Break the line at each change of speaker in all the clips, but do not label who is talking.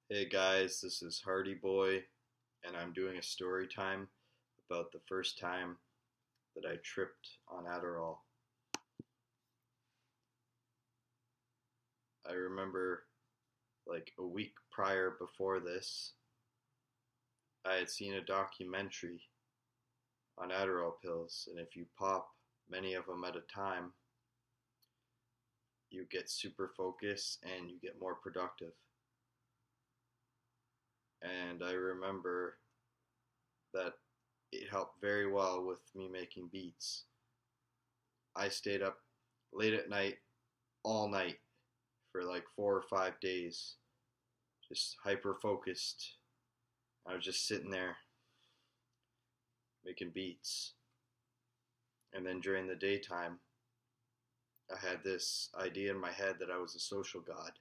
Hey guys, this is HardyBoy, and I'm doing a story time about the first time that I tripped on Adderall. I remember like a week prior before this, I had seen a documentary on Adderall pills, and if you pop many of them at a time, you get super focused and you get more productive. And I remember that it helped very well with me making beats. I stayed up late at night, all night, for like 4 or 5 days, just hyper focused. I was just sitting there making beats. And then during the daytime, I had this idea in my head that I was a social god.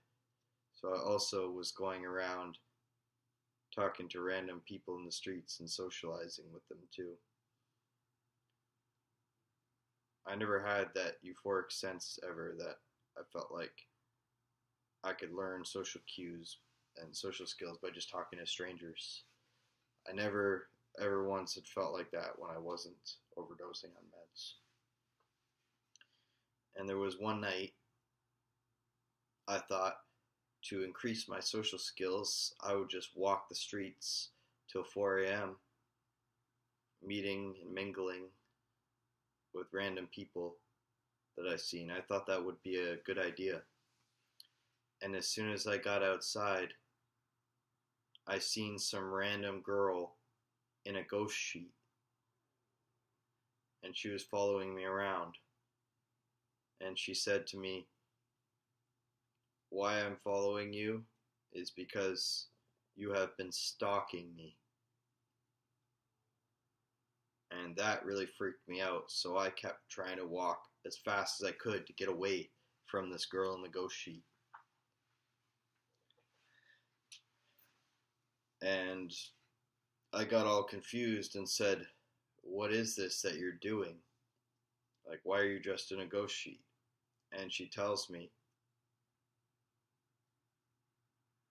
So I also was going around talking to random people in the streets and socializing with them too. I never had that euphoric sense ever that I felt like I could learn social cues and social skills by just talking to strangers. I never ever once had felt like that when I wasn't overdosing on meds. And there was one night I thought to increase my social skills, I would just walk the streets till 4 a.m., meeting and mingling with random people that I seen. I thought that would be a good idea. And as soon as I got outside, I seen some random girl in a ghost sheet, and she was following me around. And she said to me, "Why I'm following you is because you have been stalking me." And that really freaked me out, so I kept trying to walk as fast as I could to get away from this girl in the ghost sheet. And I got all confused and said, "What is this that you're doing? Like, why are you dressed in a ghost sheet?" And she tells me,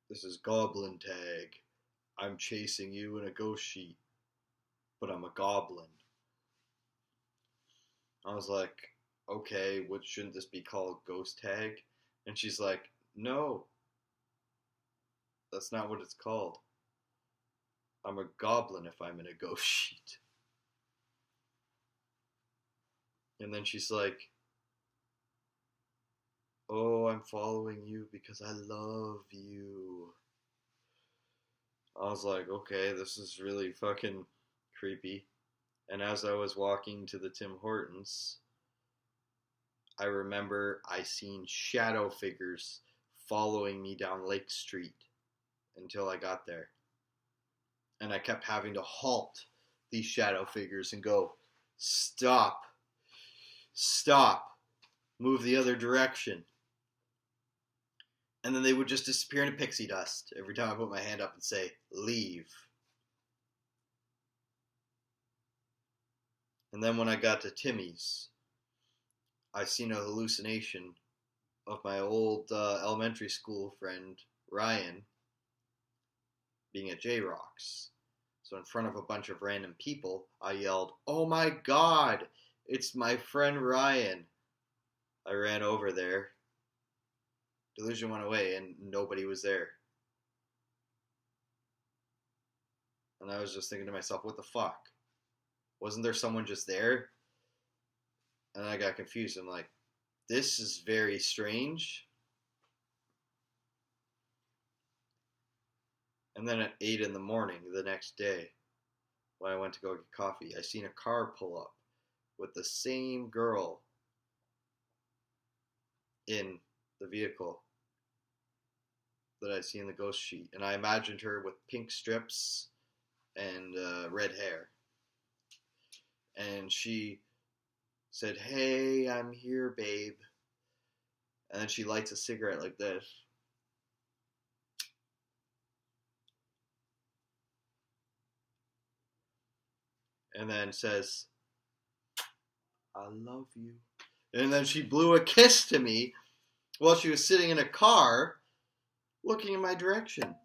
"This is goblin tag. I'm chasing you in a ghost sheet, but I'm a goblin." I was like, "Okay, what shouldn't this be called, ghost tag?" And she's like, "No, that's not what it's called. I'm a goblin if I'm in a ghost sheet." And then she's like, "Oh, I'm following you because I love you." I was like, "Okay, this is really fucking creepy." And as I was walking to the Tim Hortons, I remember I seen shadow figures following me down Lake Street until I got there. And I kept having to halt these shadow figures and go, "Stop, stop, move the other direction." And then they would just disappear into pixie dust every time I put my hand up and say, "Leave." And then when I got to Timmy's, I seen a hallucination of my old elementary school friend, Ryan, being at J-Rocks. So in front of a bunch of random people, I yelled, "Oh my God, it's my friend Ryan." I ran over there. Delusion went away and nobody was there. And I was just thinking to myself, what the fuck? Wasn't there someone just there? And I got confused. I'm like, this is very strange. And then at 8 in the morning the next day, when I went to go get coffee, I seen a car pull up with the same girl in the vehicle that I see in the ghost sheet. And I imagined her with pink strips and red hair. And she said, "Hey, I'm here, babe." And then she lights a cigarette like this. And then says, "I love you." And then she blew a kiss to me while she was sitting in a car looking in my direction.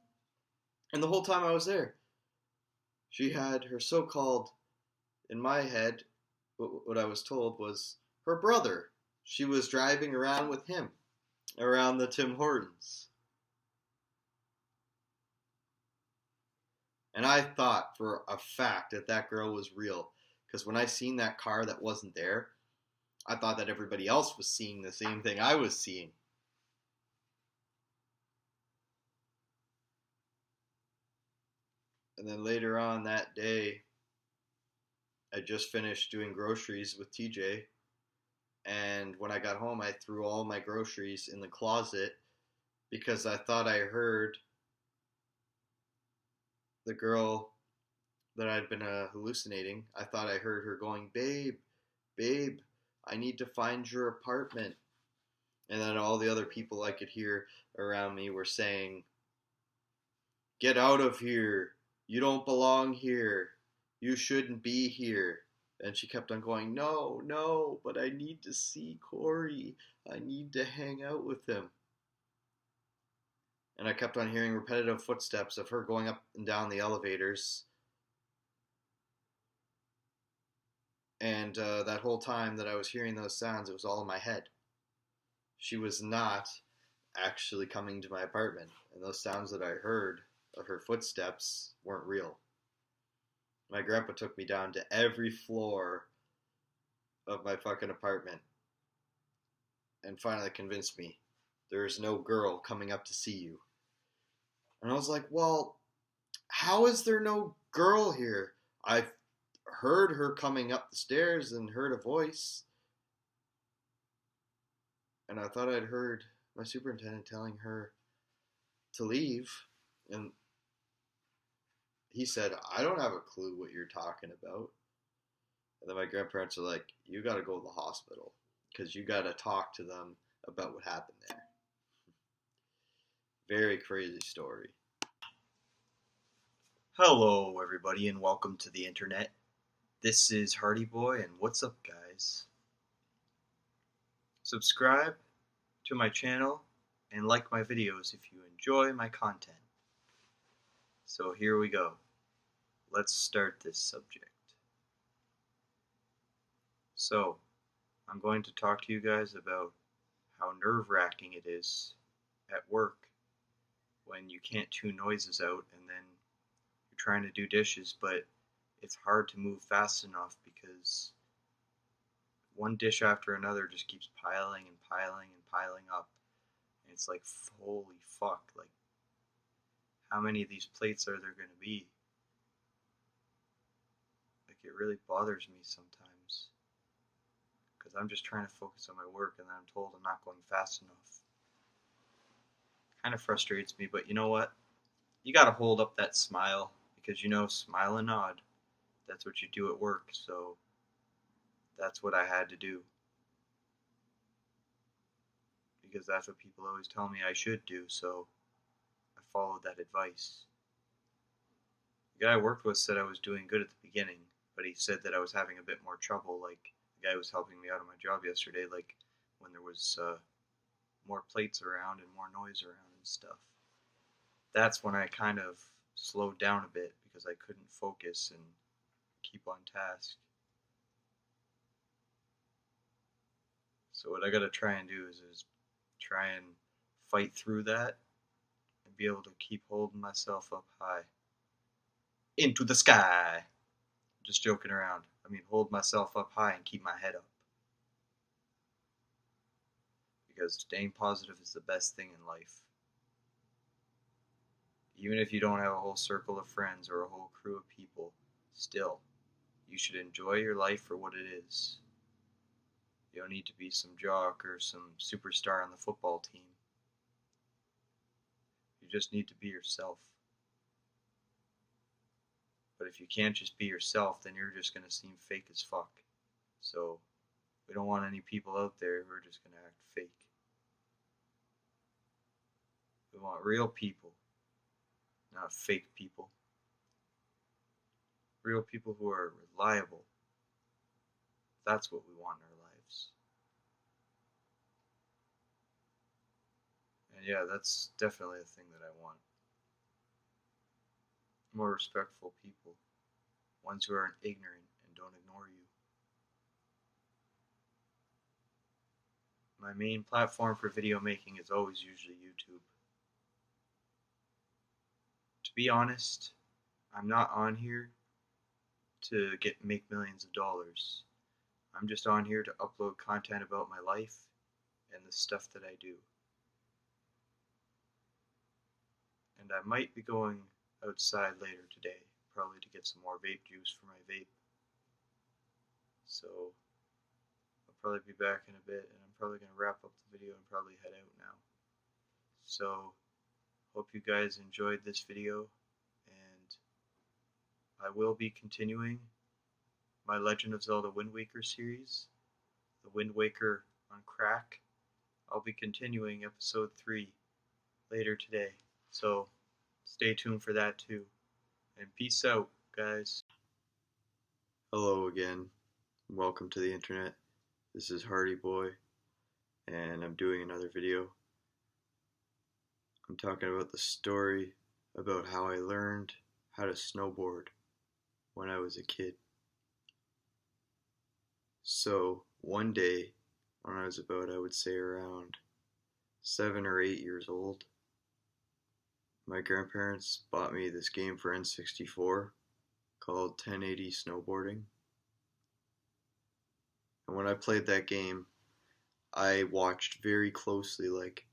And the whole time I was there, she had her so-called, in my head, what I was told was her brother. She was driving around with him around the Tim Hortons. And I thought for a fact that that girl was real. Because when I seen that car that wasn't there, I thought that everybody else was seeing the same thing I was seeing. And then later on that day, I just finished doing groceries with TJ. And when I got home, I threw all my groceries in the closet because I thought I heard the girl that I'd been hallucinating. I thought I heard her going, "Babe, babe, I need to find your apartment." And then all the other people I could hear around me were saying, "Get out of here. You don't belong here. You shouldn't be here." And she kept on going, "No, no, but I need to see Corey. I need to hang out with him." And I kept on hearing repetitive footsteps of her going up and down the elevators. And that whole time that I was hearing those sounds, it was all in my head. She was not actually coming to my apartment. And those sounds that I heard of her footsteps weren't real. My grandpa took me down to every floor of my fucking apartment and finally convinced me there is no girl coming up to see you. And I was like, well, how is there no girl here? I've heard her coming up the stairs and heard a voice. And I thought I'd heard my superintendent telling her to leave. And he said, "I don't have a clue what you're talking about." And then my grandparents are like, "You got to go to the hospital because you got to talk to them about what happened there." Very crazy story.
Hello, everybody, and welcome to the internet. This is HardyBoy, and what's up, guys? Subscribe to my channel and like my videos if you enjoy my content. So here we go. Let's start this subject. So, I'm going to talk to you guys about how nerve-wracking it is at work when you can't tune noises out and then you're trying to do dishes, but it's hard to move fast enough because one dish after another just keeps piling and piling and piling up. And it's like, holy fuck, like, how many of these plates are there going to be? Like, it really bothers me sometimes. Because I'm just trying to focus on my work and then I'm told I'm not going fast enough. Kind of frustrates me, but you know what? You gotta hold up that smile, because you know, smile and nod. That's what you do at work, so that's what I had to do. Because that's what people always tell me I should do, so I followed that advice. The guy I worked with said I was doing good at the beginning, but he said that I was having a bit more trouble, like the guy who was helping me out on my job yesterday, like when there was more plates around and more noise around and stuff. That's when I kind of slowed down a bit because I couldn't focus and keep on task. So what I gotta try and do is try and fight through that and be able to keep holding myself up high. Into the sky! Just joking around. I mean, hold myself up high and keep my head up. Because staying positive is the best thing in life. Even if you don't have a whole circle of friends or a whole crew of people, still, you should enjoy your life for what it is. You don't need to be some jock or some superstar on the football team. You just need to be yourself. But if you can't just be yourself, then you're just going to seem fake as fuck. So, we don't want any people out there who are just going to act fake. We want real people, not fake people. Real people who are reliable. That's what we want in our lives. And yeah, that's definitely a thing that I want. more respectful people, ones who aren't ignorant and don't ignore you. My main platform for video making is always usually YouTube. To be honest, I'm not on here to make millions of dollars. I'm just on here to upload content about my life and the stuff that I do. And I might be going outside later today, probably to get some more vape juice for my vape. So I'll probably be back in a bit, and I'm probably going to wrap up the video and probably head out now. So hope you guys enjoyed this video, and I will be continuing my Legend of Zelda Wind Waker series, the Wind Waker on crack. I'll be continuing episode 3 later today, so stay tuned for that too. And peace out, guys.
Hello again. Welcome to the internet. This is HardyBoy, and I'm doing another video. I'm talking about the story about how I learned how to snowboard when I was a kid. So one day, when I was about, I would say around 7 or 8 years old, my grandparents bought me this game for N64 called 1080 Snowboarding. And when I played that game, I watched very closely like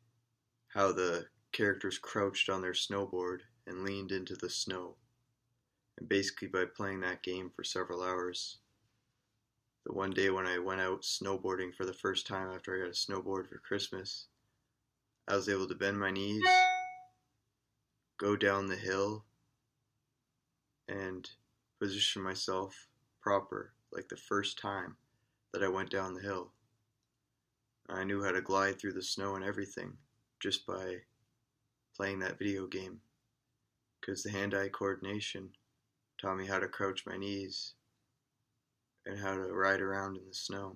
how the characters crouched on their snowboard and leaned into the snow. And basically by playing that game for several hours, the one day when I went out snowboarding for the first time after I got a snowboard for Christmas, I was able to bend my knees, go down the hill, and position myself proper, like the first time that I went down the hill. I knew how to glide through the snow and everything just by playing that video game, because the hand-eye coordination taught me how to crouch my knees and how to ride around in the snow.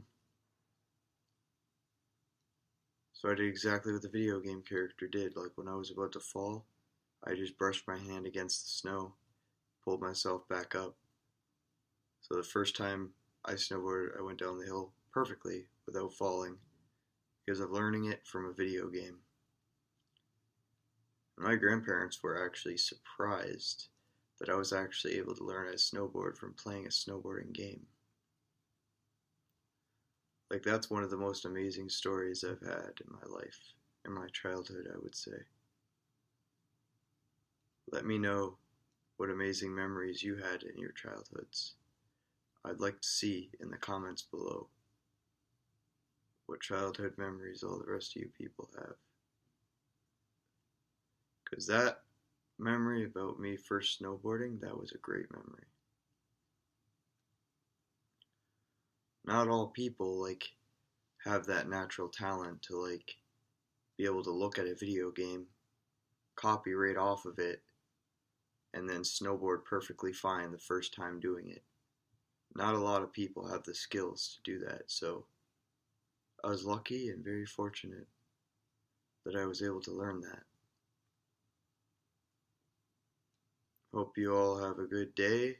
So I did exactly what the video game character did. Like when I was about to fall, I just brushed my hand against the snow, pulled myself back up. So the first time I snowboarded, I went down the hill perfectly without falling because of learning it from a video game. My grandparents were actually surprised that I was actually able to learn how to snowboard from playing a snowboarding game. Like, that's one of the most amazing stories I've had in my life, in my childhood, I would say. Let me know what amazing memories you had in your childhoods. I'd like to see in the comments below what childhood memories all the rest of you people have. Because that memory about me first snowboarding, that was a great memory. Not all people have that natural talent to be able to look at a video game, copy right off of it, and then snowboard perfectly fine the first time doing it. Not a lot of people have the skills to do that, so I was lucky and very fortunate that I was able to learn that. Hope you all have a good day,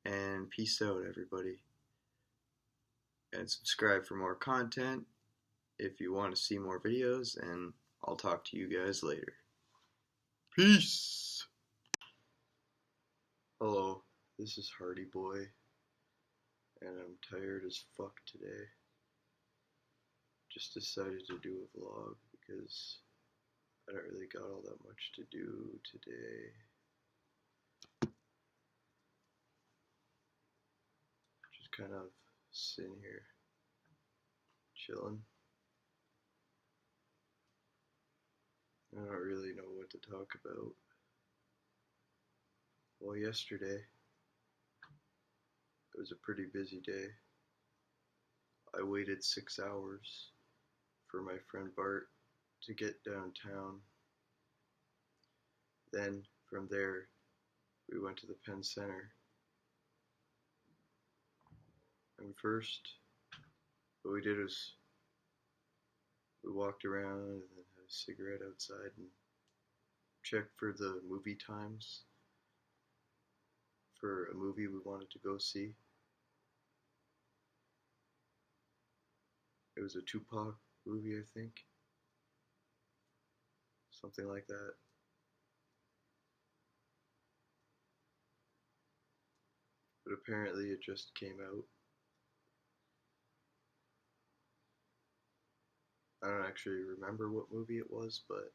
and peace out, everybody. And subscribe for more content if you want to see more videos, and I'll talk to you guys later. Peace! Hello, this is HardyBoy, and I'm tired as fuck today. Just decided to do a vlog because I don't really got all that much to do today. Just kind of sitting here, chilling. I don't really know what to talk about. Well, yesterday, it was a pretty busy day. I waited 6 hours for my friend Bart to get downtown. Then, from there, we went to the Penn Center. And first, what we did was we walked around and then had a cigarette outside and checked for the movie times. for a movie we wanted to go see. It was a Tupac movie, I think. Something like that. But apparently it just came out. I don't actually remember what movie it was, but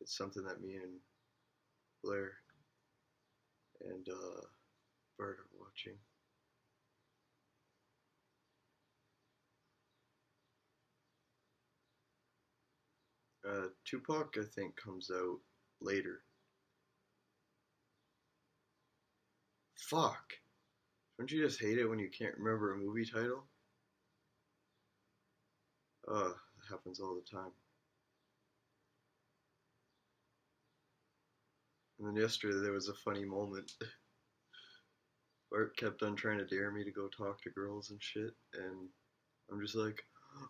it's something that me and Blair and Bert are watching. Tupac, I think, comes out later. Fuck! Don't you just hate it when you can't remember a movie title? That happens all the time. And then yesterday there was a funny moment. Bart kept on trying to dare me to go talk to girls and shit, and I'm just like,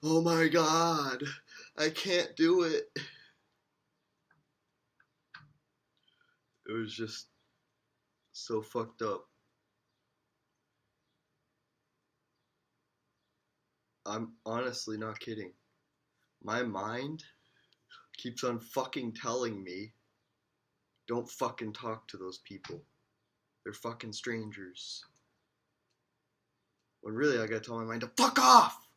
oh my god, I can't do it. It was just so fucked up. I'm honestly not kidding. My mind keeps on fucking telling me, don't fucking talk to those people. They're fucking strangers. When really I gotta tell my mind to fuck off!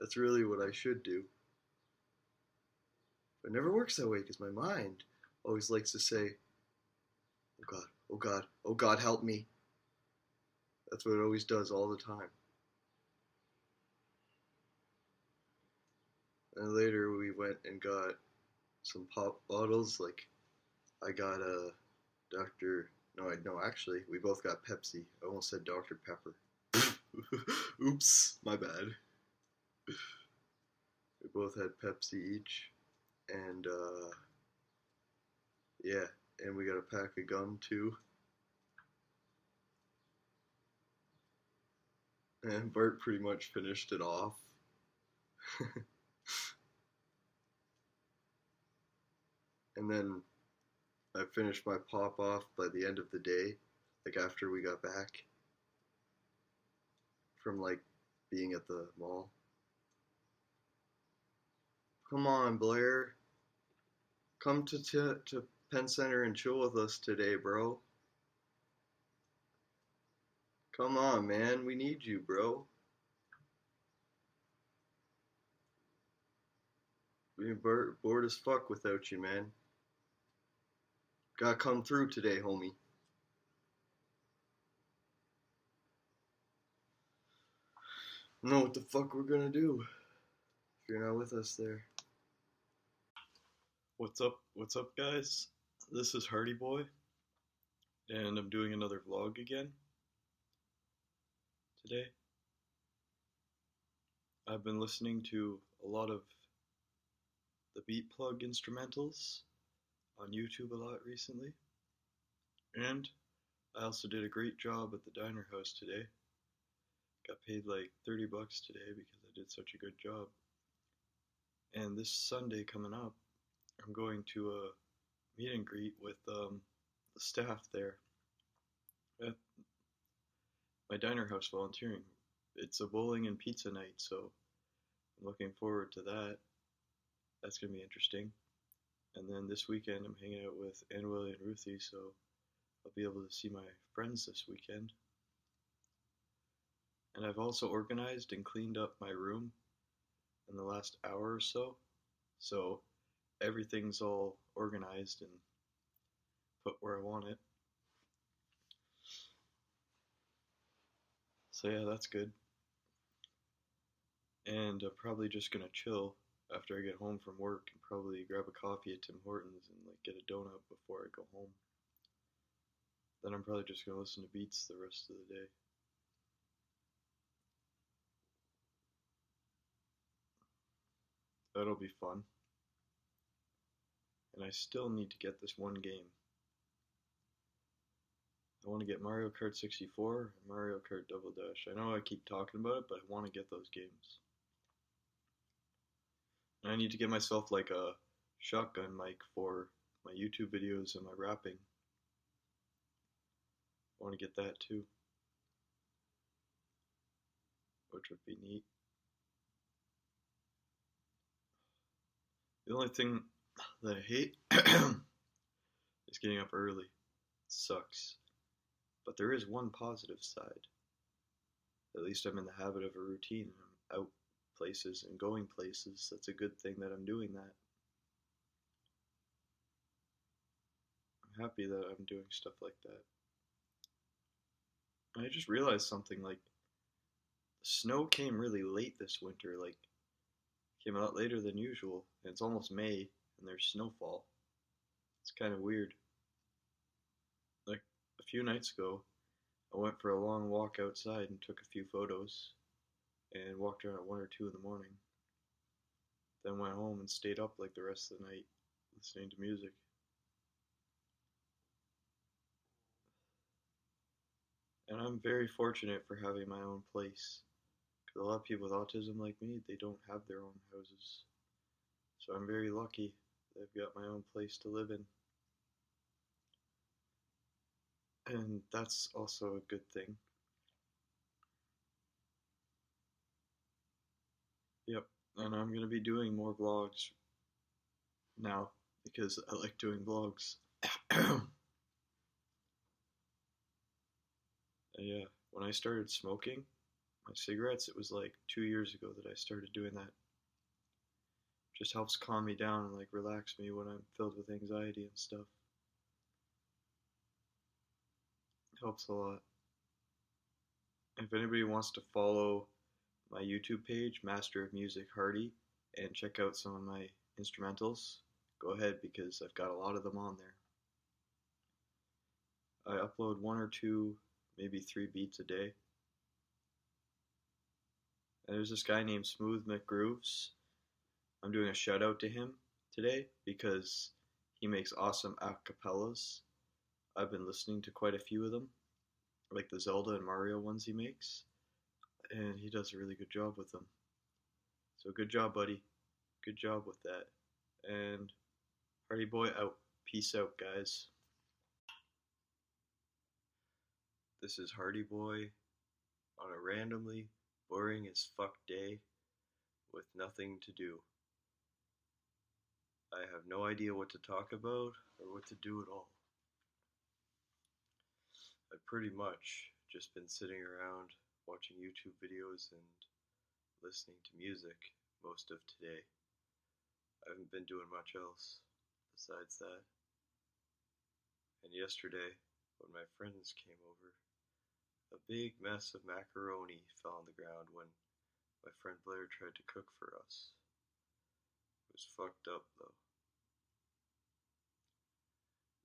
That's really what I should do. But it never works that way because my mind always likes to say, oh god, oh god, oh god, help me. That's what it always does all the time. And later we went and got some pop bottles. Like, I got a Dr. No, actually, we both got Pepsi. I almost said Dr. Pepper. Oops, my bad. We both had Pepsi each. And, yeah, and we got a pack of gum too. And Bart pretty much finished it off. And then I finished my pop off by the end of the day, like after we got back from like being at the mall. Come on, Blair. Come to Penn Center and chill with us today, bro. Come on, man. We need you, bro. We're bored as fuck without you, man. Gotta come through today, homie. Know what the fuck we're gonna do if you're not with us there. What's up, guys? This is HardyBoy, and I'm doing another vlog again today. I've been listening to a lot of the beat plug instrumentals on YouTube a lot recently, and I also did a great job at the diner house today. Got paid like $30 today because I did such a good job. And this Sunday coming up, I'm going to a meet and greet with the staff there at my diner house volunteering. It's a bowling and pizza night, so I'm looking forward to that. That's going to be interesting. And then this weekend I'm hanging out with Ann, Willie, and Ruthie, so I'll be able to see my friends this weekend. And I've also organized and cleaned up my room in the last hour or so. So everything's all organized and put where I want it. So yeah, that's good. And I'm probably just gonna chill after I get home from work and probably grab a coffee at Tim Hortons and like get a donut before I go home. Then I'm probably just gonna listen to beats the rest of the day. That'll be fun. And I still need to get this one game. I want to get Mario Kart 64 and Mario Kart Double Dash. I know I keep talking about it, but I want to get those games. And I need to get myself like a shotgun mic for my YouTube videos and my rapping. I want to get that too, which would be neat. The only thing that I hate is getting up early. It sucks. But there is one positive side. At least I'm in the habit of a routine. I'm out places and going places. That's a good thing that I'm doing that. I'm happy that I'm doing stuff like that. And I just realized something, like the snow came really late this winter, like came a lot later than usual. And it's almost May and there's snowfall. It's kind of weird. Like a few nights ago, I went for a long walk outside and took a few photos and walked around at 1 or 2 in the morning. Then went home and stayed up like the rest of the night listening to music. And I'm very fortunate for having my own place. Because a lot of people with autism like me, they don't have their own houses. So I'm very lucky that I've got my own place to live in. And that's also a good thing. Yep, and I'm going to be doing more vlogs now because I like doing vlogs. Yeah, when I started smoking my cigarettes, it was like 2 years ago that I started doing that. Just helps calm me down and like relax me when I'm filled with anxiety and stuff. It helps a lot. If anybody wants to follow my YouTube page, Master of Music Hardy, and check out some of my instrumentals, go ahead because I've got a lot of them on there. I upload 1 or 2, maybe 3 beats a day. And there's this guy named Smooth McGrooves. I'm doing a shout out to him today because he makes awesome acapellas. I've been listening to quite a few of them, like the Zelda and Mario ones he makes, and he does a really good job with them. So good job, buddy. Good job with that. And HardyBoy out. Peace out, guys. This is HardyBoy on a randomly boring as fuck day with nothing to do. I have no idea what to talk about or what to do at all. I've pretty much just been sitting around watching YouTube videos and listening to music most of today. I haven't been doing much else besides that. And yesterday, when my friends came over, a big mess of macaroni fell on the ground when my friend Blair tried to cook for us. It was fucked up though.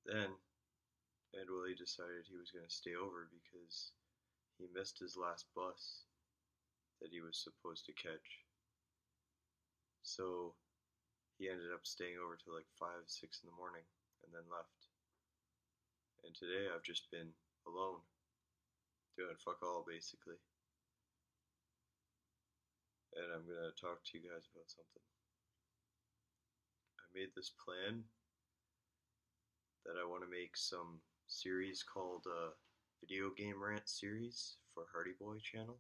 Then, Ed Willie decided he was going to stay over because he missed his last bus that he was supposed to catch. So he ended up staying over till like 5, 6 in the morning and then left. And today I've just been alone, doing fuck all basically. And I'm going to talk to you guys about something. I made this plan that I want to make some series called Video Game Rant Series for HardyBoy channel.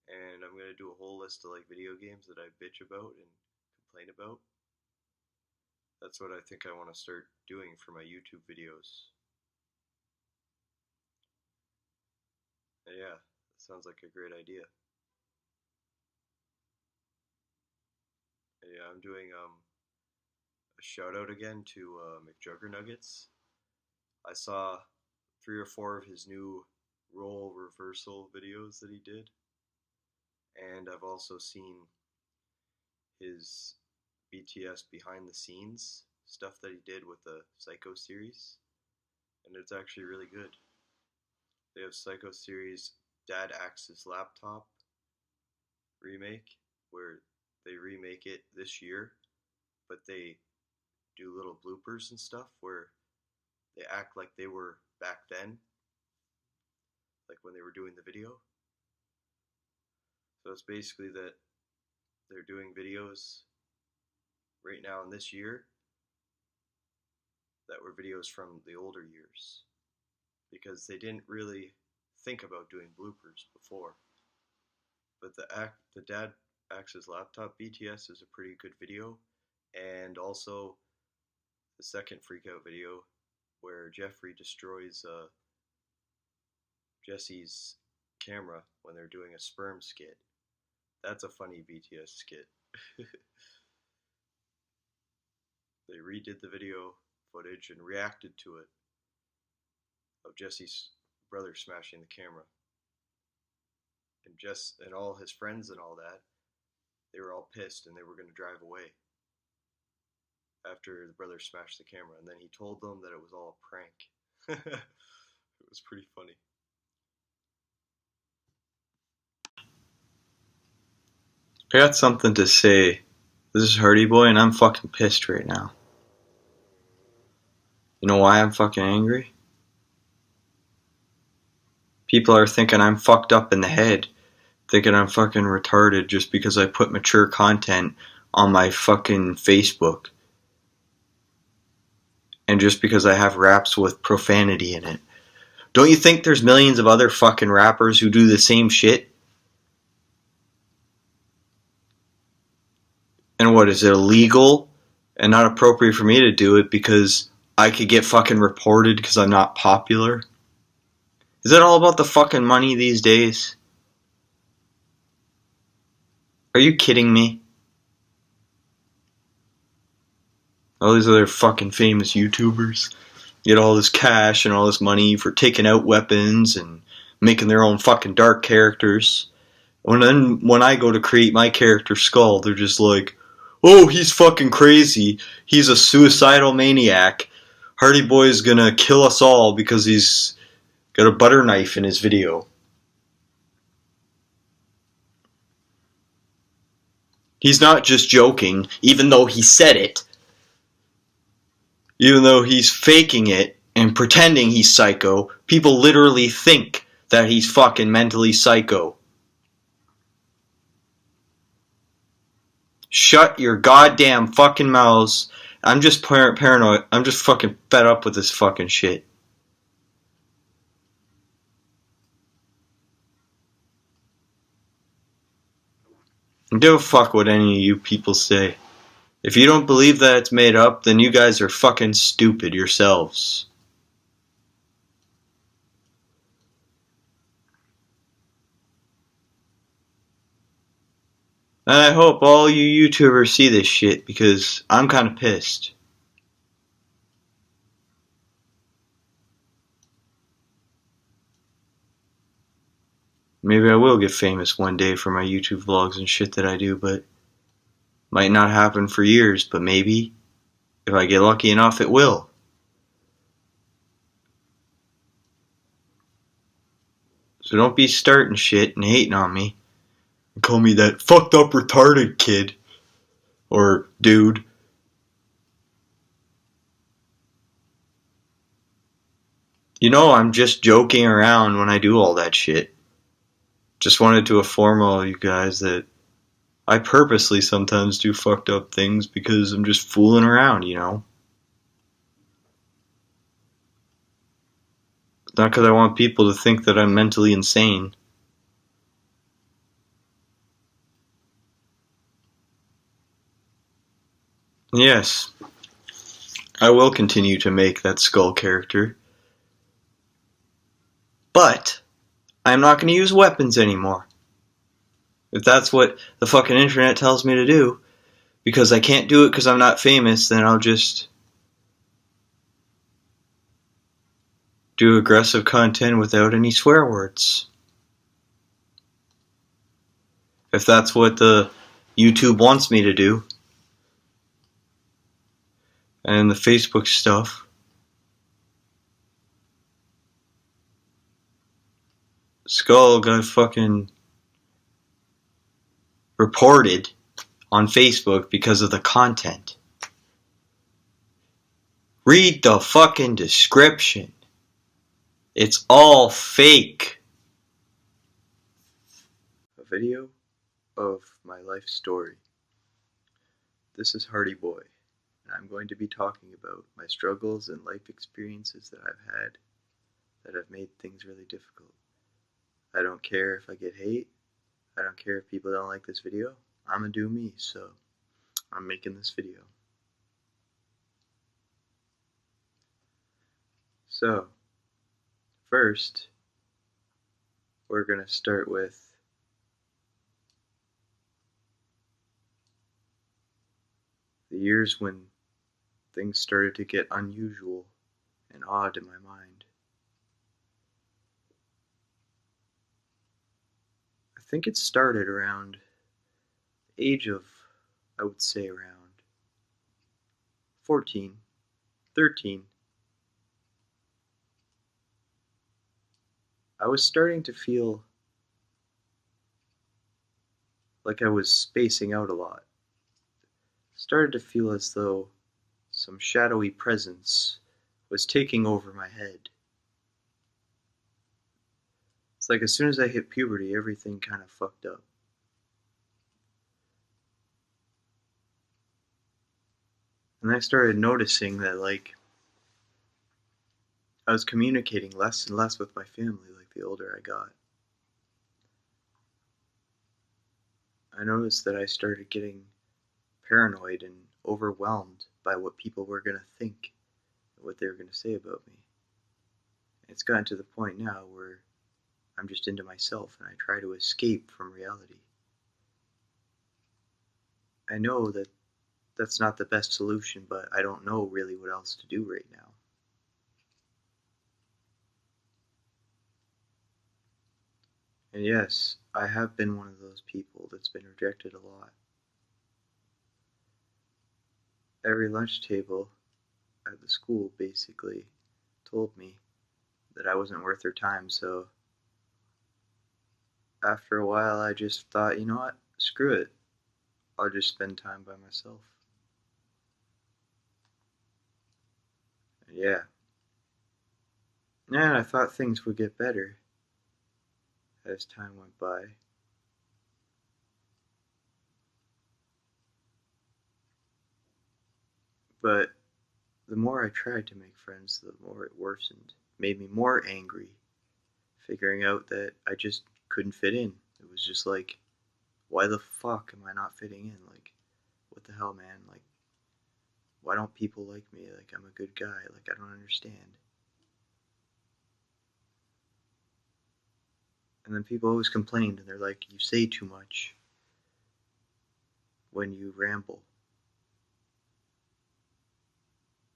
And I'm going to do a whole list of like video games that I bitch about and complain about. That's what I think I want to start doing for my YouTube videos. And yeah, that sounds like a great idea. And yeah, I'm doing a shout out again to McJuggernuggets. I saw 3 or 4 of his new role reversal videos that he did. And I've also seen his BTS behind the scenes stuff that he did with the Psycho series. And it's actually really good. They have Psycho series Dad Axe's Laptop remake, where they remake it this year, but they do little bloopers and stuff where they act like they were back then, like when they were doing the video. So it's basically that they're doing videos right now in this year,
that were videos from the older years, because they didn't really think about doing bloopers before. But the dad acts his laptop BTS is a pretty good video, and also the second freakout video where Jeffrey destroys Jesse's camera when they're doing a sperm skit. That's a funny BTS skit. They redid the video footage and reacted to it of Jesse's brother smashing the camera. And and all his friends and all that, they were all pissed and they were going to drive away after the brother smashed the camera. And then he told them that it was all a prank. It was pretty funny. I got something to say. This is HardyBoy and I'm fucking pissed right now. You know why I'm fucking angry? People are thinking I'm fucked up in the head, thinking I'm fucking retarded just because I put mature content on my fucking Facebook. And just because I have raps with profanity in it. Don't you think there's millions of other fucking rappers who do the same shit? And what, is it illegal and not appropriate for me to do it because I could get fucking reported because I'm not popular? Is it all about the fucking money these days? Are you kidding me? All these other fucking famous YouTubers get all this cash and all this money for taking out weapons and making their own fucking dark characters. When I go to create my character Skull, they're just like, oh, he's fucking crazy. He's a suicidal maniac. HardyBoy is gonna kill us all because he's got a butter knife in his video. He's not just joking, even though he said it. Even though he's faking it and pretending he's psycho, people literally think that he's fucking mentally psycho. Shut your goddamn fucking mouths. I'm just paranoid. I'm just fucking fed up with this fucking shit. I don't give a fuck what any of you people say. If you don't believe that it's made up, then you guys are fucking stupid yourselves. And I hope all you YouTubers see this shit because I'm kind of pissed. Maybe I will get famous one day for my YouTube vlogs and shit that I do, but might not happen for years, but maybe if I get lucky enough it will. So don't be starting shit and hating on me. And call me that fucked up retarded kid. Or dude. You know I'm just joking around when I do all that shit. Just wanted to inform all you guys that I purposely sometimes do fucked up things because I'm just fooling around, you know? Not because I want people to think that I'm mentally insane. Yes, I will continue to make that Skull character. But I'm not going to use weapons anymore. If that's what the fucking internet tells me to do, because I can't do it because I'm not famous, then I'll just do aggressive content without any swear words. If that's what the YouTube wants me to do. And the Facebook stuff. Skull got fucking reported on Facebook because of the content. Read the fucking description. It's all fake. A video of my life story. This is HardyBoy, and I'm going to be talking about my struggles and life experiences that I've had that have made things really difficult. I don't care if I get hate. I don't care if people don't like this video. I'm gonna do me, so I'm making this video. So, first, we're gonna start with the years when things started to get unusual and odd in my mind. I think it started around the age of, I would say around 14, 13. I was starting to feel like I was spacing out a lot. Started to feel as though some shadowy presence was taking over my head. It's like as soon as I hit puberty, everything kind of fucked up. And I started noticing that, like, I was communicating less and less with my family, like, the older I got. I noticed that I started getting paranoid and overwhelmed by what people were going to think and what they were going to say about me. It's gotten to the point now where I'm just into myself and I try to escape from reality. I know that that's not the best solution, but I don't know really what else to do right now. And yes, I have been one of those people that's been rejected a lot. Every lunch table at the school basically told me that I wasn't worth their time, so after a while I just thought, you know what, screw it. I'll just spend time by myself. And yeah. And I thought things would get better as time went by. But the more I tried to make friends, the more it worsened. Made me more angry, figuring out that I just couldn't fit in. It was just like, why the fuck am I not fitting in? Like, what the hell, man? Like, why don't people like me? Like, I'm a good guy. Like, I don't understand. And then people always complained, and they're like, you say too much when you ramble.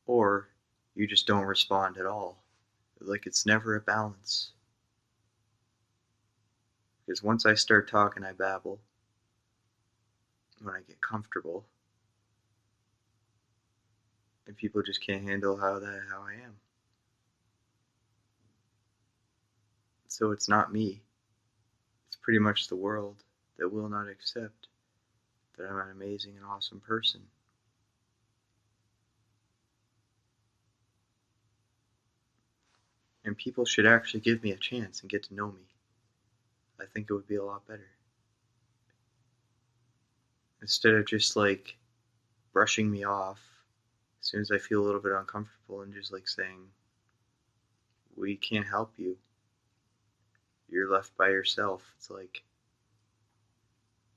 Or you just don't respond at all. Like, it's never a balance. Because once I start talking, I babble. When I get comfortable. And people just can't handle how I am. So it's not me. It's pretty much the world that will not accept that I'm an amazing and awesome person. And people should actually give me a chance and get to know me. I think it would be a lot better. Instead of just like brushing me off as soon as I feel a little bit uncomfortable and just like saying, we can't help you. You're left by yourself. It's like,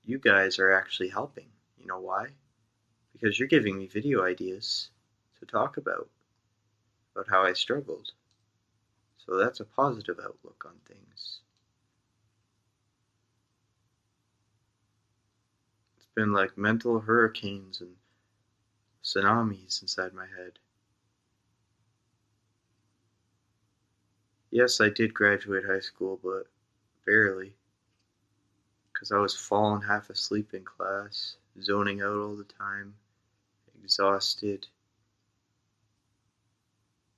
you guys are actually helping. You know why? Because you're giving me video ideas to talk about how I struggled. So that's a positive outlook on things. It's been like mental hurricanes and tsunamis inside my head. Yes, I did graduate high school, but barely. Because I was falling half asleep in class, zoning out all the time, exhausted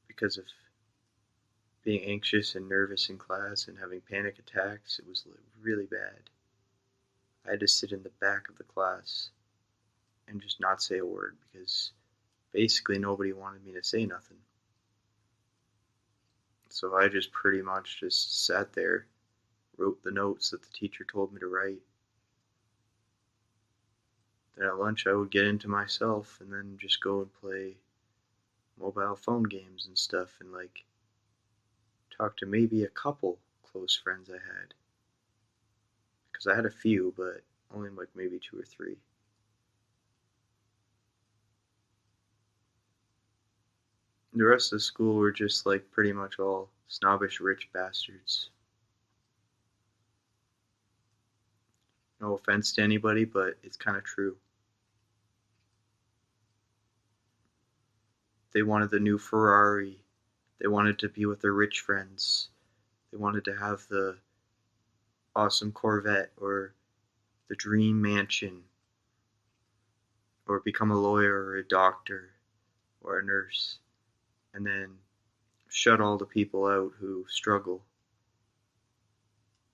because of being anxious and nervous in class and having panic attacks. It was really bad. I had to sit in the back of the class and just not say a word because basically nobody wanted me to say nothing. So I just pretty much just sat there, wrote the notes that the teacher told me to write, Then at lunch I would get into myself and then just go and play mobile phone games and stuff and like talk to maybe a couple close friends I had. Because I had a few, but only like maybe 2 or 3. The rest of the school were just like pretty much all snobbish rich bastards. No offense to anybody, but it's kind of true. They wanted the new Ferrari. They wanted to be with their rich friends. They wanted to have the awesome Corvette or the dream mansion or become a lawyer or a doctor or a nurse, and then shut all the people out who struggle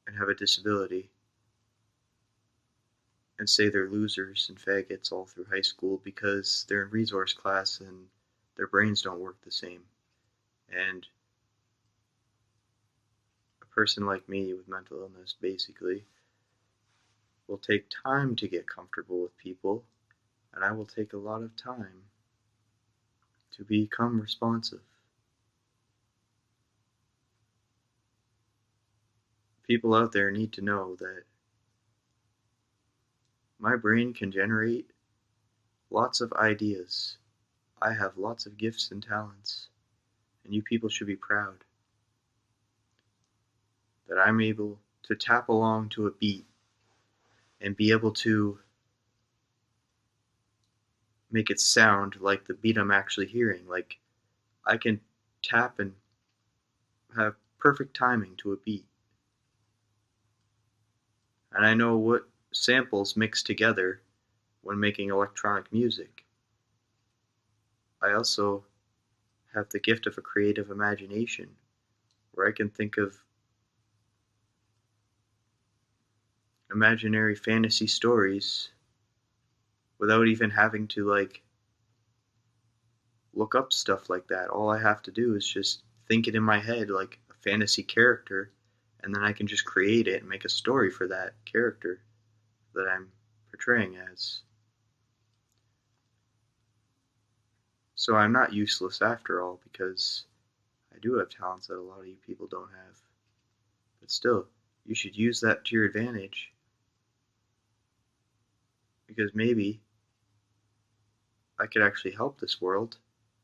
and have a disability and say they're losers and faggots all through high school because they're in resource class and their brains don't work the same. And a person like me with mental illness basically will take time to get comfortable with people, and I will take a lot of time to become responsive. People out there need to know that my brain can generate lots of ideas. I have lots of gifts and talents, and you people should be proud that I'm able to tap along to a beat and be able to make it sound like the beat I'm actually hearing. Like, I can tap and have perfect timing to a beat. And I know what samples mix together when making electronic music. I also have the gift of a creative imagination where I can think of imaginary fantasy stories without even having to like look up stuff like that. All I have to do is just think it in my head like a fantasy character, and then I can just create it and make a story for that character that I'm portraying as. So I'm not useless after all, because I do have talents that a lot of you people don't have. But still, you should use that to your advantage, because maybe I could actually help this world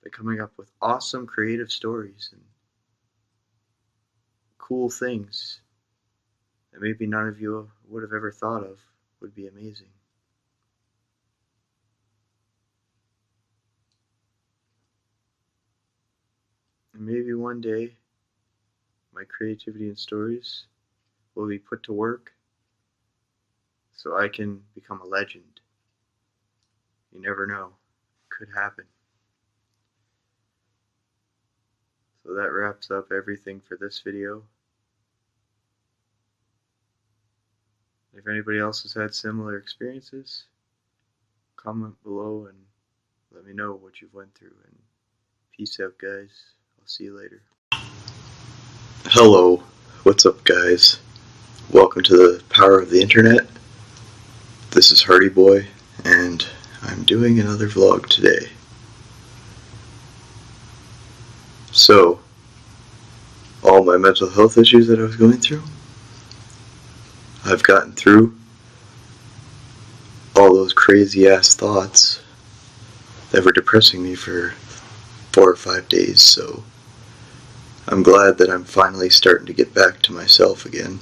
by coming up with awesome creative stories and cool things that maybe none of you would have ever thought of would be amazing. And maybe one day my creativity and stories will be put to work so I can become a legend. You never know. It could happen. So that wraps up everything for this video. If anybody else has had similar experiences, comment below and let me know what you've went through. And peace out, guys. I'll see you later. Hello. What's up, guys? Welcome to the power of the internet. This is HardyBoy, and I'm doing another vlog today. So, all my mental health issues that I was going through, I've gotten through. All those crazy ass thoughts that were depressing me for 4 or 5 days, so I'm glad that I'm finally starting to get back to myself again.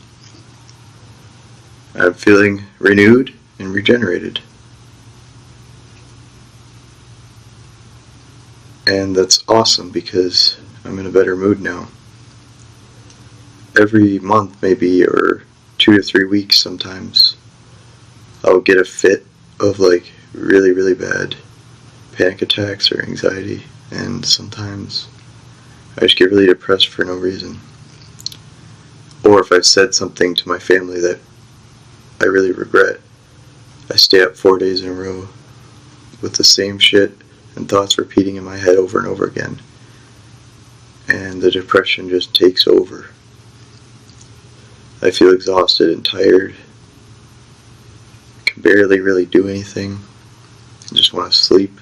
I'm feeling renewed and regenerated. And that's awesome because I'm in a better mood now. Every month maybe, or 2 to 3 weeks sometimes, I'll get a fit of like really, really bad panic attacks or anxiety, and sometimes I just get really depressed for no reason. Or if I've said something to my family that I really regret, I stay up 4 days in a row with the same shit and thoughts repeating in my head over and over again. And the depression just takes over. I feel exhausted and tired. I can barely really do anything. I just want to sleep.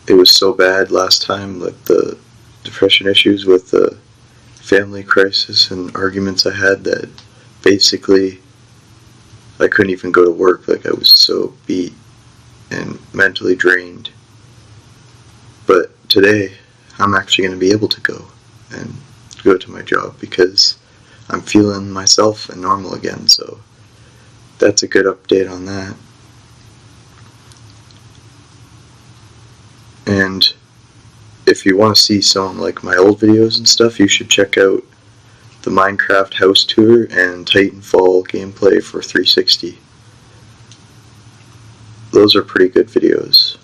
It was so bad last time, like the depression issues with the family crisis and arguments I had, that basically I couldn't even go to work. Like, I was so beat and mentally drained. But today, I'm actually going to be able to go and go to my job because I'm feeling myself and normal again. So that's a good update on that. And if you want to see some like my old videos and stuff, you should check out the Minecraft house tour and Titanfall gameplay for 360. Those are pretty good videos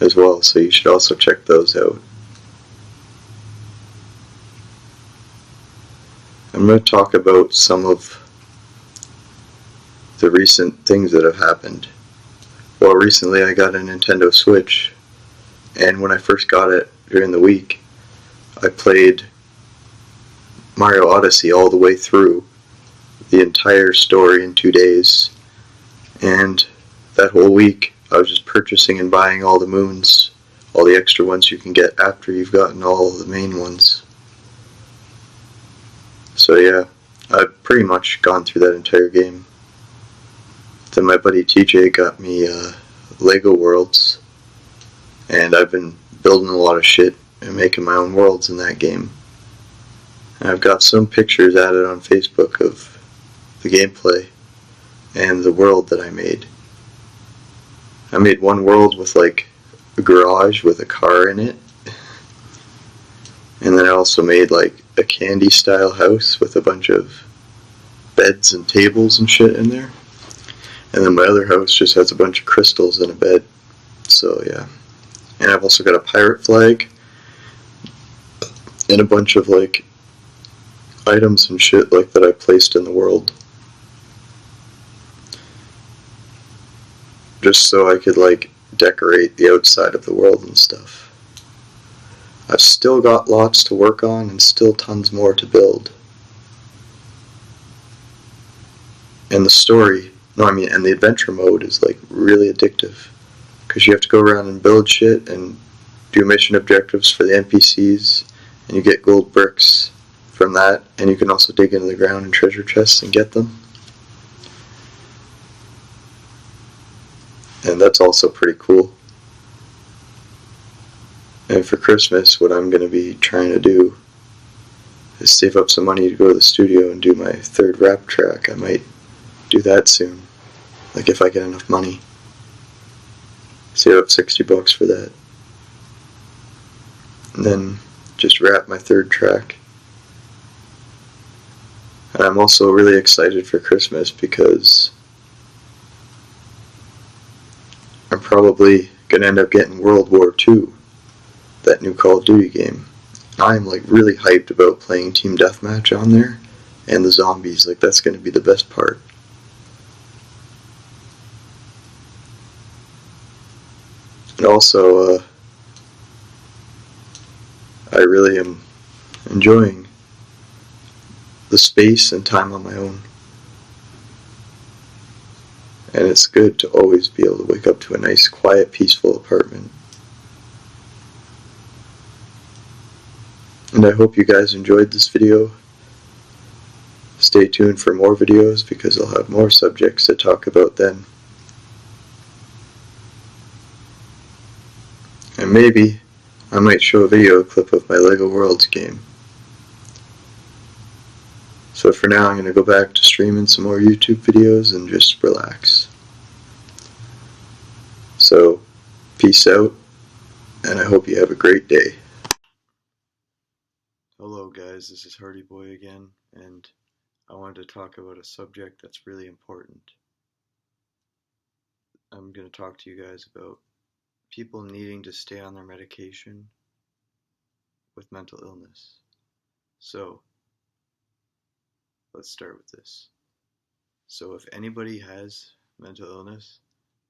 as well, so you should also check those out. I'm going to talk about some of the recent things that have happened. Well, recently I got a Nintendo Switch, and when I first got it during the week, I played Mario Odyssey all the way through the entire story in 2 days, and that whole week I was just purchasing and buying all the moons, all the extra ones you can get after you've gotten all the main ones. So yeah, I've pretty much gone through that entire game. Then my buddy TJ got me Lego Worlds, and I've been building a lot of shit and making my own worlds in that game. And I've got some pictures added on Facebook of the gameplay and the world that I made. I made one world with like a garage with a car in it, and then I also made like a candy style house with a bunch of beds and tables and shit in there. And then my other house just has a bunch of crystals and a bed. So yeah. And I've also got a pirate flag and a bunch of like items and shit like that I placed in the world, just so I could like decorate the outside of the world and stuff. I've still got lots to work on and still tons more to build. And the story, and the adventure mode is like really addictive, because you have to go around and build shit and do mission objectives for the NPCs, and you get gold bricks from that, and you can also dig into the ground in treasure chests and get them. And that's also pretty cool. And for Christmas, what I'm going to be trying to do is save up some money to go to the studio and do my third rap track. I might do that soon, like if I get enough money. Save up $60 for that. And then just rap my third track. And I'm also really excited for Christmas because I'm probably going to end up getting World War II, that new Call of Duty game. I'm like really hyped about playing Team Deathmatch on there, and the zombies, like that's going to be the best part. And also, I really am enjoying the space and time on my own. And it's good to always be able to wake up to a nice, quiet, peaceful apartment. And I hope you guys enjoyed this video. Stay tuned for more videos because I'll have more subjects to talk about then. And maybe I might show a video clip of my LEGO Worlds game. So for now, I'm going to go back to streaming some more YouTube videos and just relax. So, peace out, and I hope you have a great day. Hello guys, this is HardyBoy again, and I wanted to talk about a subject that's really important. I'm going to talk to you guys about people needing to stay on their medication with mental illness. So, let's start with this. So if anybody has mental illness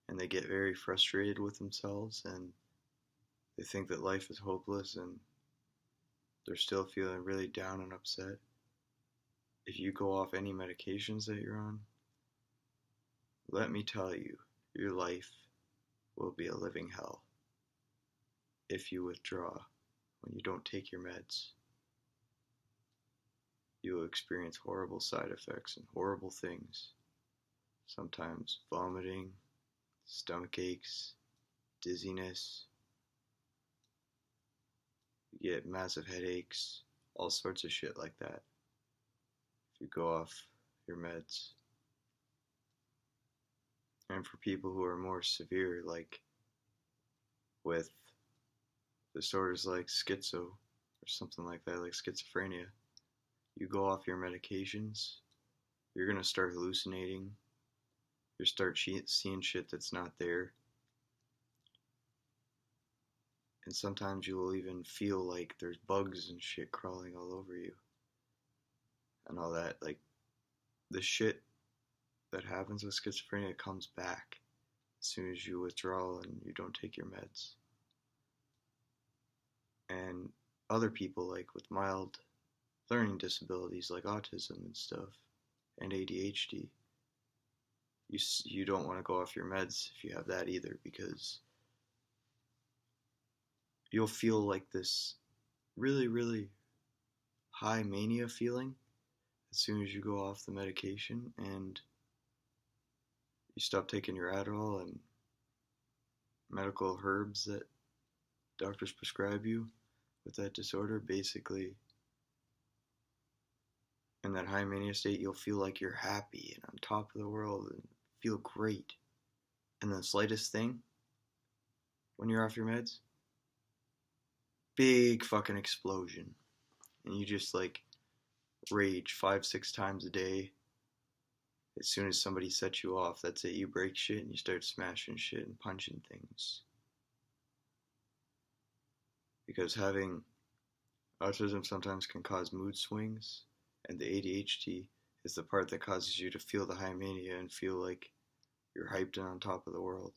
and they get very frustrated with themselves and they think that life is hopeless and they're still feeling really down and upset, if you go off any medications that you're on,
Let me tell you, your life will be a living hell if you withdraw when you don't take your meds. You will experience horrible side effects and horrible things. Sometimes vomiting, stomach aches, dizziness, you get massive headaches, all sorts of shit like that if you go off your meds. And for people who are more severe, like with disorders like schizo or something like that, like schizophrenia, you go off your medications, you're gonna start hallucinating, you start seeing shit that's not there, and sometimes you will even feel like there's bugs and shit crawling all over you and all that. Like, the shit that happens with schizophrenia comes back as soon as you withdraw and you don't take your meds. And other people, like with mild learning disabilities like autism and stuff and ADHD, you don't want to go off your meds if you have that either, because you'll feel like this really, really high mania feeling as soon as you go off the medication and you stop taking your Adderall and medical herbs that doctors prescribe you with that disorder. Basically, in that high mania state, you'll feel like you're happy and on top of the world and feel great. And the slightest thing, when you're off your meds, big fucking explosion. And you just like rage 5-6 times a day. As soon as somebody sets you off, that's it. You break shit and you start smashing shit and punching things. Because having autism sometimes can cause mood swings, and the ADHD is the part that causes you to feel the high mania and feel like you're hyped and on top of the world.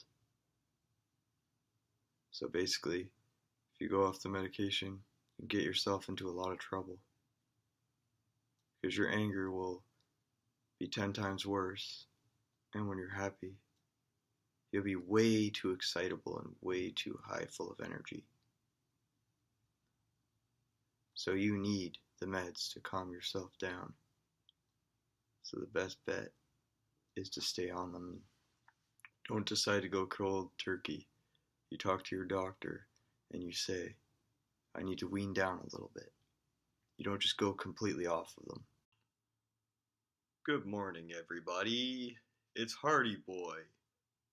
So basically, if you go off the medication, you get yourself into a lot of trouble. Because your anger will be 10 times worse, and when you're happy, you'll be way too excitable and way too high, full of energy. So you need the meds to calm yourself down. So the best bet is to stay on them. Don't decide to go cold turkey. You talk to your doctor and you say, I need to wean down a little bit. You don't just go completely off of them. Good morning, everybody. It's HardyBoy.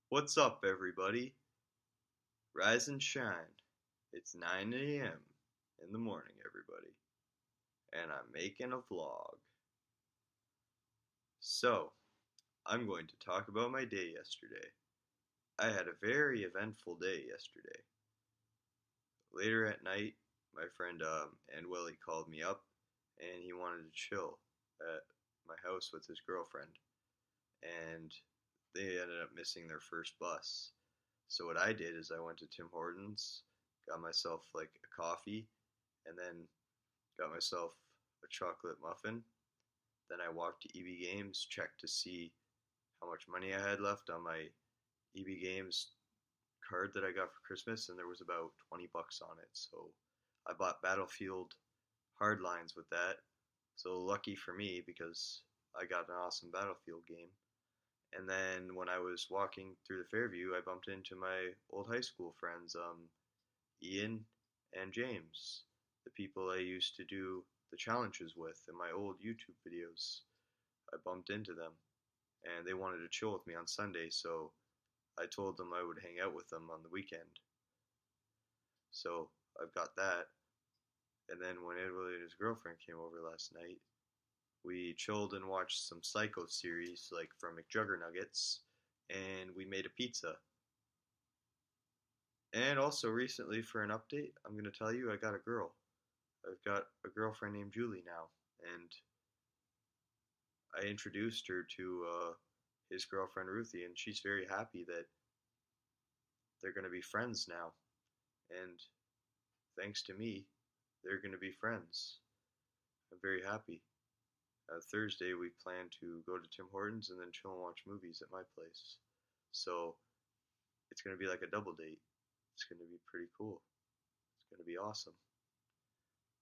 What's up, everybody? Rise and shine. It's 9 a.m. in the morning, everybody. And I'm making a vlog. So, I'm going to talk about my day yesterday. I had a very eventful day yesterday. Later at night, my friend Willie called me up, and he wanted to chill at my house with his girlfriend. And they ended up missing their first bus. So what I did is I went to Tim Hortons, got myself like a coffee, and then got myself a chocolate muffin. Then I walked to EB Games, checked to see how much money I had left on my EB Games card that I got for Christmas, and there was about 20 bucks on it. So I bought Battlefield Hardlines with that. So lucky for me, because I got an awesome Battlefield game. And then when I was walking through the Fairview, I bumped into my old high school friends, Ian and James, the people I used to do the challenges with in my old YouTube videos. I bumped into them, and they wanted to chill with me on Sunday, so I told them I would hang out with them on the weekend. So I've got that. And then when Edward and his girlfriend came over last night, we chilled and watched some Psycho series, like from McJuggernuggets, and we made a pizza. And also recently, for an update, I'm going to tell you I got a girl. I've got a girlfriend named Julie now, and I introduced her to his girlfriend Ruthie, and she's very happy that they're going to be friends now. And thanks to me, they're going to be friends. I'm very happy. Thursday we plan to go to Tim Hortons and then chill and watch movies at my place. So it's going to be like a double date. It's going to be pretty cool. It's going to be awesome.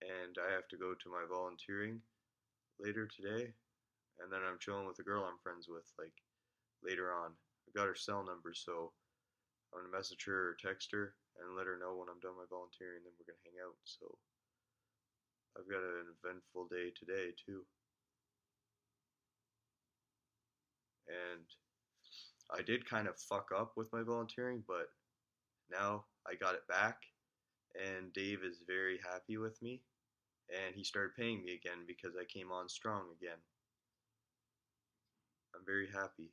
And I have to go to my volunteering later today, and then I'm chilling with a girl I'm friends with, like, later on. I got her cell number, so I'm gonna message her or text her and let her know when I'm done my volunteering, and then we're gonna hang out. So I've got an eventful day today too. And I did kind of fuck up with my volunteering, but now I got it back, and Dave is very happy with me, and he started paying me again because I came on strong again. I'm very happy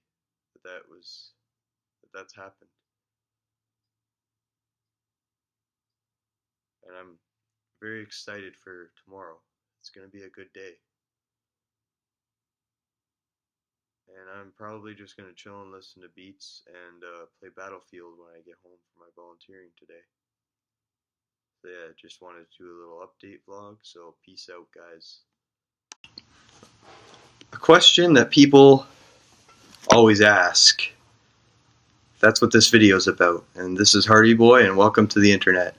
that's happened. And I'm very excited for tomorrow. It's going to be a good day. And I'm probably just going to chill and listen to beats and play Battlefield when I get home from my volunteering today. So yeah, just wanted to do a little update vlog, so peace out, guys. A question that people always ask. That's what this video is about. And this is HardyBoy, and welcome to the internet.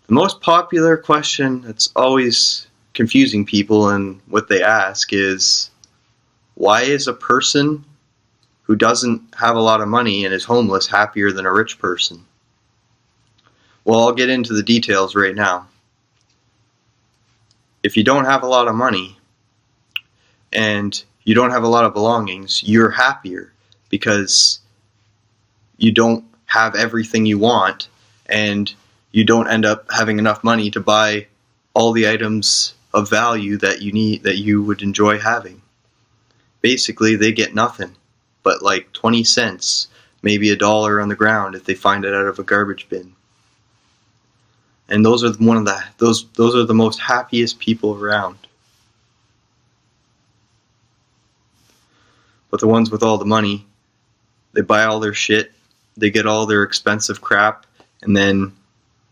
The most popular question that's always confusing people and what they ask is, why is a person who doesn't have a lot of money and is homeless happier than a rich person? Well, I'll get into the details right now. If you don't have a lot of money and you don't have a lot of belongings, you're happier because you don't have everything you want, and you don't end up having enough money to buy all the items of value that you need, that you would enjoy having. Basically, they get nothing but like 20 cents, maybe $1 on the ground if they find it out of a garbage bin. And those are those are the most happiest people around. But the ones with all the money, they buy all their shit, they get all their expensive crap, and then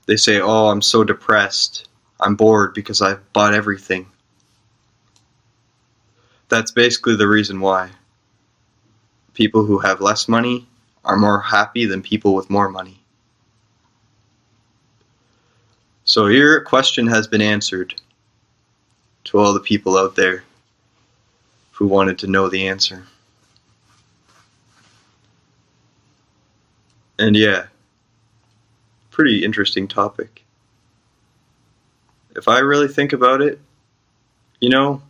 they say, oh, I'm so depressed, I'm bored because I've bought everything. That's basically the reason why people who have less money are more happy than people with more money. So your question has been answered to all the people out there who wanted to know the answer. And yeah, pretty interesting topic. If I really think about it, you know,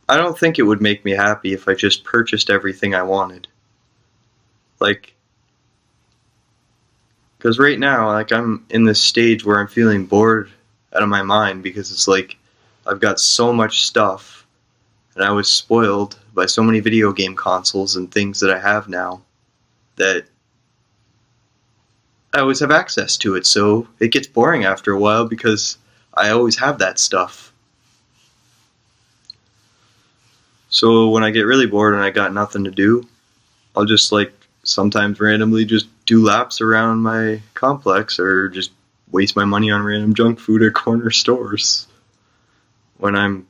I don't think it would make me happy if I just purchased everything I wanted. Like, because right now, like, I'm in this stage where I'm feeling bored out of my mind because it's like I've got so much stuff, and I was spoiled by so many video game consoles and things that I have now that I always have access to it, so it gets boring after a while because I always have that stuff. So when I get really bored and I got nothing to do, I'll just like sometimes randomly just do laps around my complex or just waste my money on random junk food at corner stores when I'm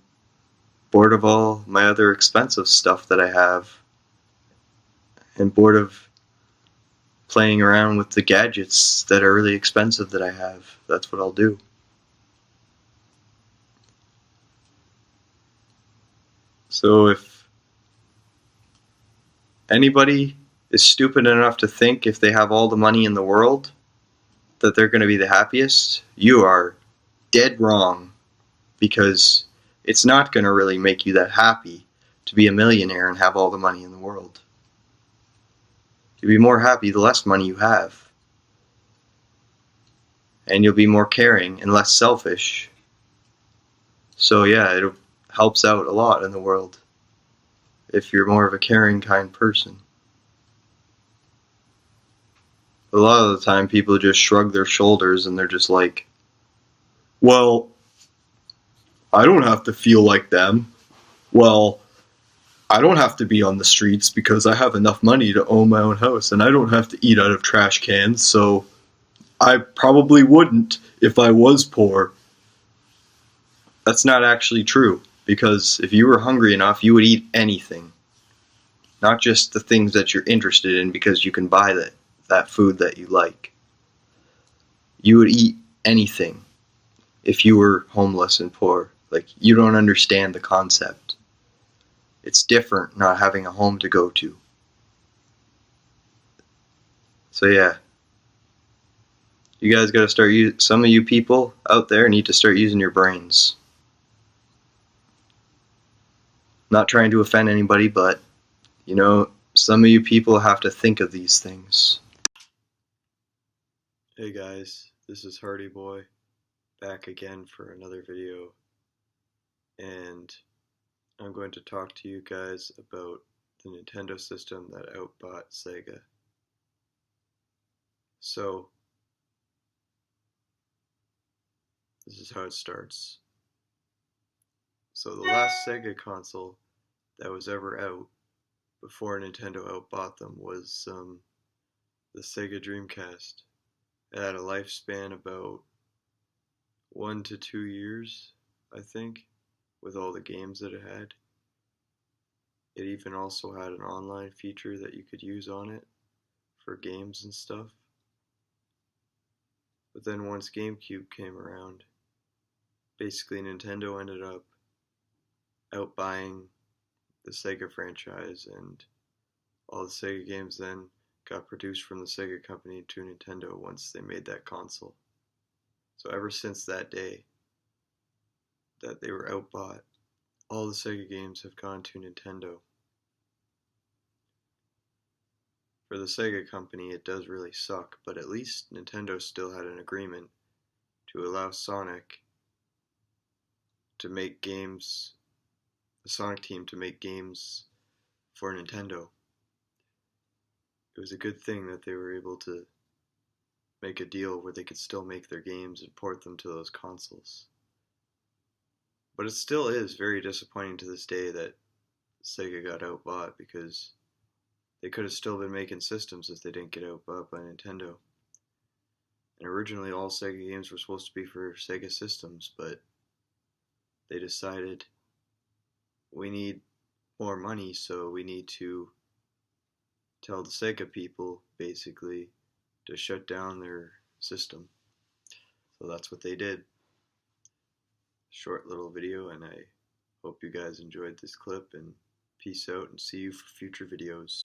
bored of all my other expensive stuff that I have and bored of playing around with the gadgets that are really expensive that I have. That's what I'll do. So if anybody is stupid enough to think if they have all the money in the world that they're going to be the happiest, you are dead wrong, because it's not going to really make you that happy to be a millionaire and have all the money in the world. You'll be more happy the less money you have. And you'll be more caring and less selfish. So yeah, it helps out a lot in the world if you're more of a caring, kind person. A lot of the time people just shrug their shoulders and they're just like, well, I don't have to feel like them. Well, I don't have to be on the streets because I have enough money to own my own house, and I don't have to eat out of trash cans, so I probably wouldn't if I was poor.
that's not actually true, because if you were hungry enough, you would eat anything, not just the things that you're interested in because you can buy that food that you like. You would eat anything if you were homeless and poor. Like, you don't understand the concept. It's different not having a home to go to. So yeah, you guys got to start. Some of you people out there need to start using your brains. Not trying to offend anybody, but some of you people have to think of these things.
Hey guys, this is HardyBoy, back again for another video, and I'm going to talk to you guys about the Nintendo system that outbought Sega. So, this is how it starts. So the last Sega console that was ever out before Nintendo outbought them was the Sega Dreamcast. It had a lifespan about 1 to 2 years, I think, with all the games that it had. It even also had an online feature that you could use on it for games and stuff. But then once GameCube came around, basically Nintendo ended up outbuying the Sega franchise, and all the Sega games then got produced from the Sega company to Nintendo once they made that console. So ever since that day that they were outbought, all the Sega games have gone to Nintendo. For the Sega company, it does really suck, but at least Nintendo still had an agreement to allow Sonic to make games, the Sonic team to make games for Nintendo. It was a good thing that they were able to make a deal where they could still make their games and port them to those consoles. But it still is very disappointing to this day that Sega got outbought, because they could have still been making systems if they didn't get outbought by Nintendo. And originally all Sega games were supposed to be for Sega systems, but they decided we need more money, so we need to tell the Sega people, basically, to shut down their system. So that's what they did. Short little video, and I hope you guys enjoyed this clip, and peace out, and see you for future videos.